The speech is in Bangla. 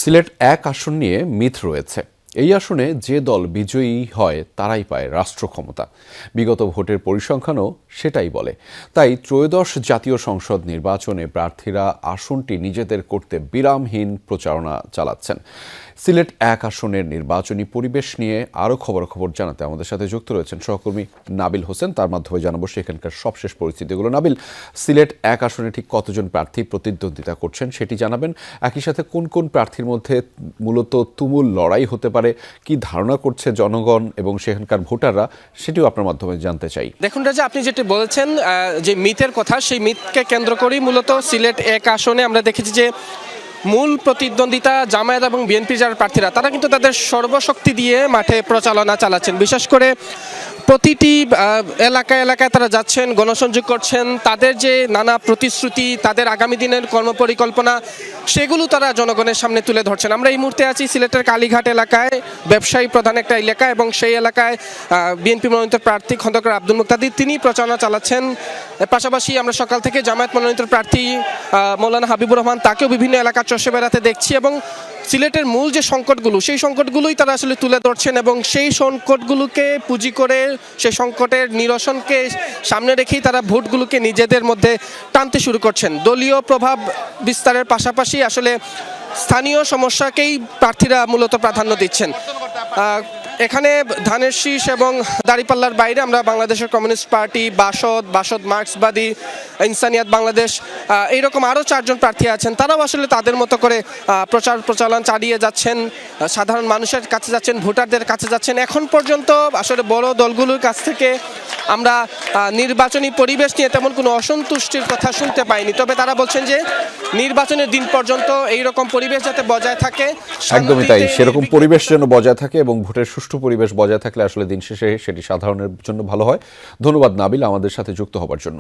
সিলেট এক আসন নিয়ে মিথ রয়েছে। এই আসনে যে দল বিজয়ী হয় তারাই পায় রাষ্ট্র ক্ষমতা। বিগত ভোটের পরিসংখ্যানও সেটাই বলে। তাই ত্রয়োদশ জাতীয় সংসদ নির্বাচনে প্রার্থীরা আসনটি নিজেদের করতে বিরামহীন প্রচারণা চালাচ্ছেন। সিলেট এক আসনের নির্বাচনী পরিবেশ নিয়ে আরও খবরাখবর জানাতে আমাদের সাথে যুক্ত রয়েছেন সহকর্মী নাবিল হোসেন। তার মাধ্যমে জানাবো সেখানকার সবশেষ পরিস্থিতিগুলো। নাবিল, সিলেট এক আসনে ঠিক কতজন প্রার্থী প্রতিদ্বন্দ্বিতা করছেন সেটি জানাবেন। একই সাথে কোন কোন প্রার্থীর মধ্যে মূলত তুমুল লড়াই হতে পারে, কি ধারণা করছে জনগণ এবং সেখানকার ভোটাররা, সেটিও আপনার মাধ্যমে জানতে চাই। দেখুন রাজা, আপনি যেটি বলেছেন যে মিথের কথা, সেই মিথকে কেন্দ্র করেই মূলত সিলেট এক আসনে আমরা দেখেছি যে মূল প্রতিদ্বন্দ্বিতা জামায়াত এবং বিএনপি যারা প্রার্থীরা তারা কিন্তু তাদের সর্বশক্তি দিয়ে মাঠে প্রচারণা চালাচ্ছেন। বিশেষ করে প্রতিটি এলাকায় এলাকায় তারা যাচ্ছেন, গণসংযোগ করছেন, তাদের যে নানা প্রতিশ্রুতি, তাদের আগামী দিনের কর্মপরিকল্পনা, সেগুলো তারা জনগণের সামনে তুলে ধরছেন। আমরা এই মুহূর্তে আছি সিলেটের কালীঘাট এলাকায়, ব্যবসায়ী প্রধান একটা এলাকা, এবং সেই এলাকায় বিএনপি মনোনীত প্রার্থী খন্দকার আব্দুল মুক্তাদির তিনি প্রচারণা চালাচ্ছেন। পাশাপাশি আমরা সকাল থেকে জামায়াত মনোনীত প্রার্থী মৌলানা হাবিবুর রহমান তাকেও বিভিন্ন এলাকা চষে বেড়াতে দেখছি, এবং সিলেটের মূল যে সংকটগুলো সেই সংকটগুলোই তারা আসলে তুলে ধরছেন, এবং সেই সংকটগুলোকে পুঁজি করে সেই সংকটের নিরসনকে সামনে রেখেই তারা ভোটগুলোকে নিজেদের মধ্যে টানতে শুরু করছেন। দলীয় প্রভাব বিস্তারের পাশাপাশি আসলে স্থানীয় সমস্যাকেই প্রার্থীরা মূলত প্রাধান্য দিচ্ছেন। এখানে ধানের শীষ এবং দাঁড়িপাল্লার বাইরে আমরা বাংলাদেশের কমিউনিস্ট পার্টি, বাসদ মার্ক্সবাদী, ইনসানিয়াত বাংলাদেশ, এইরকম আরও 4 জন প্রার্থী আছেন। তারাও আসলে তাদের মতো করে প্রচারণ চালিয়ে যাচ্ছেন, সাধারণ মানুষের কাছে যাচ্ছেন, ভোটারদের কাছে যাচ্ছেন। এখন পর্যন্ত আসলে বড় দলগুলোর কাছ থেকে আমরা নির্বাচনী পরিবেশ নিয়ে তেমন কোনো অসন্তুষ্টির কথা শুনতে পাইনি। তবে তারা বলছেন যে নির্বাচনের দিন পর্যন্ত এইরকম পরিবেশ যাতে বজায় থাকে। একদমই তাই, সেরকম পরিবেশ যেন বজায় থাকে এবং ভোটের সুষ্ঠু পরিবেশ বজায় থাকলে আসলে দিন শেষে সেটি সাধারণের জন্য ভালো হয়। ধন্যবাদ নাবিল আমাদের সাথে যুক্ত হবার জন্য।